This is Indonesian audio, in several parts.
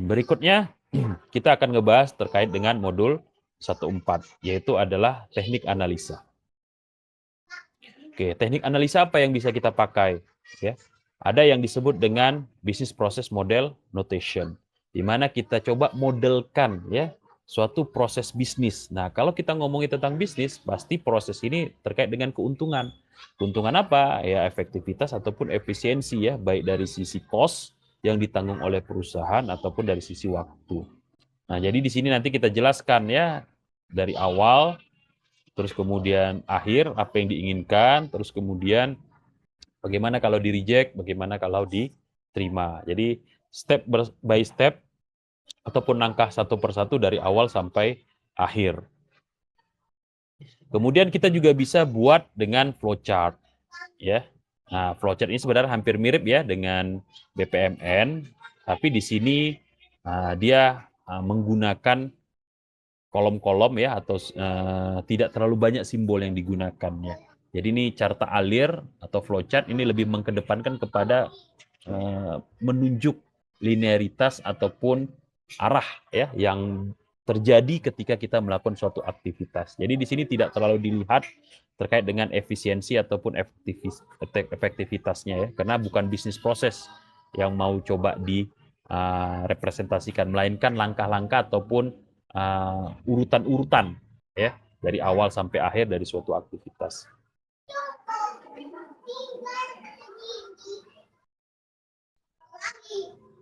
Berikutnya kita akan ngebahas terkait dengan modul 1.4, yaitu adalah teknik analisa. Oke, teknik analisa apa yang bisa kita pakai? Ya, ada yang disebut dengan business process model notation, di mana kita coba modelkan ya suatu proses bisnis. Nah, kalau kita ngomongin tentang bisnis, pasti proses ini terkait dengan keuntungan. Keuntungan apa? Ya, efektivitas ataupun efisiensi ya, baik dari sisi cost yang ditanggung oleh perusahaan ataupun dari sisi waktu. Nah, jadi di sini nanti kita jelaskan ya dari awal, terus kemudian akhir apa yang diinginkan, terus kemudian bagaimana kalau di reject, bagaimana kalau diterima. Jadi step by step ataupun langkah satu persatu dari awal sampai akhir. Kemudian kita juga bisa buat dengan flowchart ya. Nah, flowchart ini sebenarnya hampir mirip ya dengan BPMN, tapi di sini dia menggunakan kolom-kolom ya atau tidak terlalu banyak simbol yang digunakannya. Jadi ini carta alir atau flowchart ini lebih mengkedepankan kepada menunjuk linearitas ataupun arah ya yang terjadi ketika kita melakukan suatu aktivitas. Jadi di sini tidak terlalu dilihat terkait dengan efisiensi ataupun efektivitasnya ya, karena bukan bisnis proses yang mau coba direpresentasikan, melainkan langkah-langkah ataupun urutan-urutan ya dari awal sampai akhir dari suatu aktivitas.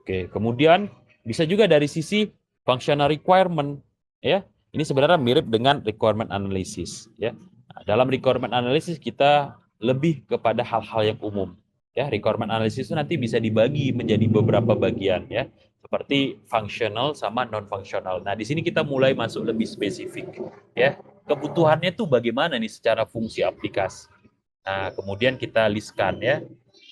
Oke, kemudian bisa juga dari sisi functional requirement ya. Ini sebenarnya mirip dengan requirement analysis ya. Nah, dalam requirement analysis kita lebih kepada hal-hal yang umum ya. Requirement analysis itu nanti bisa dibagi menjadi beberapa bagian ya, seperti functional sama non functional. Nah, di sini kita mulai masuk lebih spesifik ya. Kebutuhannya tuh bagaimana nih secara fungsi aplikasi. Nah, kemudian kita listkan ya.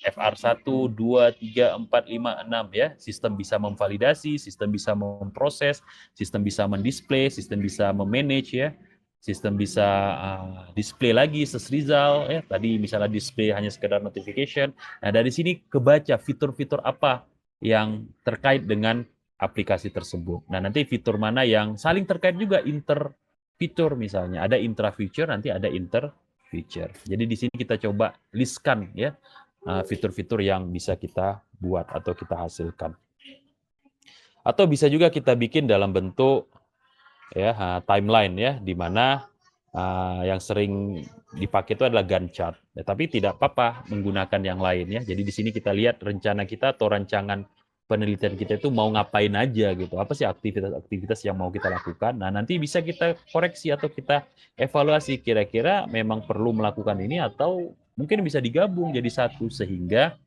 FR1, 2, 3, 4, 5, 6 ya. Sistem bisa memvalidasi, sistem bisa memproses, sistem bisa mendisplay, sistem bisa memanage ya. Sistem bisa display lagi search result ya. Tadi misalnya display hanya sekedar notification. Nah, dari sini kebaca fitur-fitur apa yang terkait dengan aplikasi tersebut. Nah, nanti fitur mana yang saling terkait juga inter fitur misalnya. Ada intra feature, nanti ada inter feature. Jadi di sini kita coba listkan ya fitur-fitur yang bisa kita buat atau kita hasilkan. Atau bisa juga kita bikin dalam bentuk ya timeline ya, di mana yang sering dipakai itu adalah Gantt chart. Ya, tapi tidak apa-apa menggunakan yang lain ya. Jadi di sini kita lihat rencana kita atau rancangan penelitian kita itu mau ngapain aja gitu. Apa sih aktivitas-aktivitas yang mau kita lakukan. Nah, nanti bisa kita koreksi atau kita evaluasi kira-kira memang perlu melakukan ini atau mungkin bisa digabung jadi satu sehingga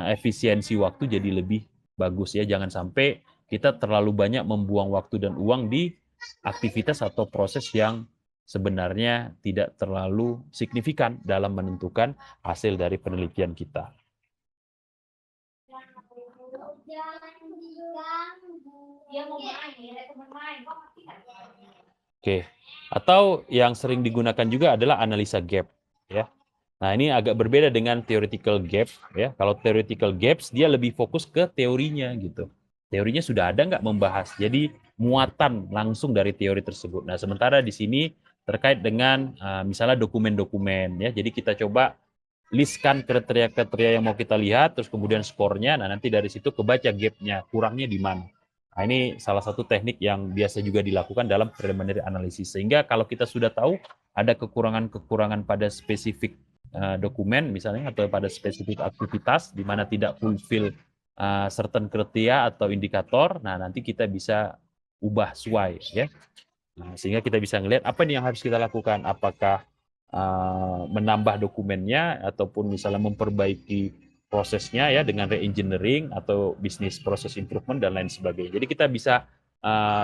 efisiensi waktu jadi lebih bagus ya. Jangan sampai kita terlalu banyak membuang waktu dan uang di aktivitas atau proses yang sebenarnya tidak terlalu signifikan dalam menentukan hasil dari penelitian kita. Oke, atau yang sering digunakan juga adalah analisa gap ya. Nah, ini agak berbeda dengan theoretical gap ya. Kalau theoretical gaps dia lebih fokus ke teorinya gitu. Teorinya sudah ada nggak membahas. Jadi muatan langsung dari teori tersebut. Nah, sementara di sini terkait dengan misalnya dokumen-dokumen ya. Jadi kita coba listkan kriteria-kriteria yang mau kita lihat, terus kemudian skornya. Nah, nanti dari situ kebaca gapnya, kurangnya di mana. Nah, ini salah satu teknik yang biasa juga dilakukan dalam preliminary analysis. Sehingga kalau kita sudah tahu ada kekurangan-kekurangan pada spesifik dokumen misalnya atau pada spesifik aktivitas di mana tidak fulfill certain kriteria atau indikator, nah nanti kita bisa ubah sesuai ya. Nah, sehingga kita bisa ngelihat apa nih yang harus kita lakukan, apakah menambah dokumennya ataupun misalnya memperbaiki prosesnya ya dengan re-engineering atau business process improvement dan lain sebagainya. Jadi kita bisa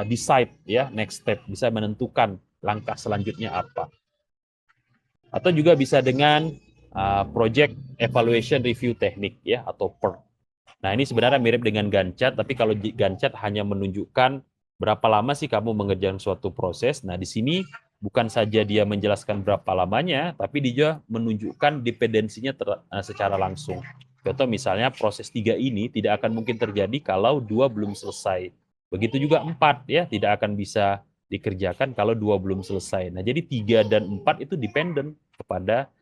decide ya next step, bisa menentukan langkah selanjutnya apa. Atau juga bisa dengan project evaluation review teknik ya atau PERT. Nah, ini sebenarnya mirip dengan Gantt chart, tapi kalau Gantt chart hanya menunjukkan berapa lama sih kamu mengerjakan suatu proses. Nah, di sini bukan saja dia menjelaskan berapa lamanya, tapi dia menunjukkan dependensinya secara langsung. Contoh misalnya proses 3 ini tidak akan mungkin terjadi kalau 2 belum selesai. Begitu juga 4 ya, tidak akan bisa dikerjakan kalau 2 belum selesai. Nah, jadi 3 dan 4 itu dependent kepada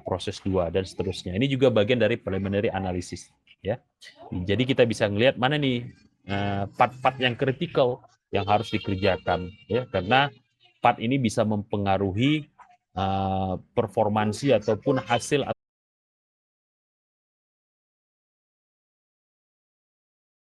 proses 2 dan seterusnya. Ini juga bagian dari preliminary analysis ya. Jadi kita bisa melihat mana nih part-part yang kritikal yang harus dikerjakan ya, karena part ini bisa mempengaruhi performansi ataupun hasil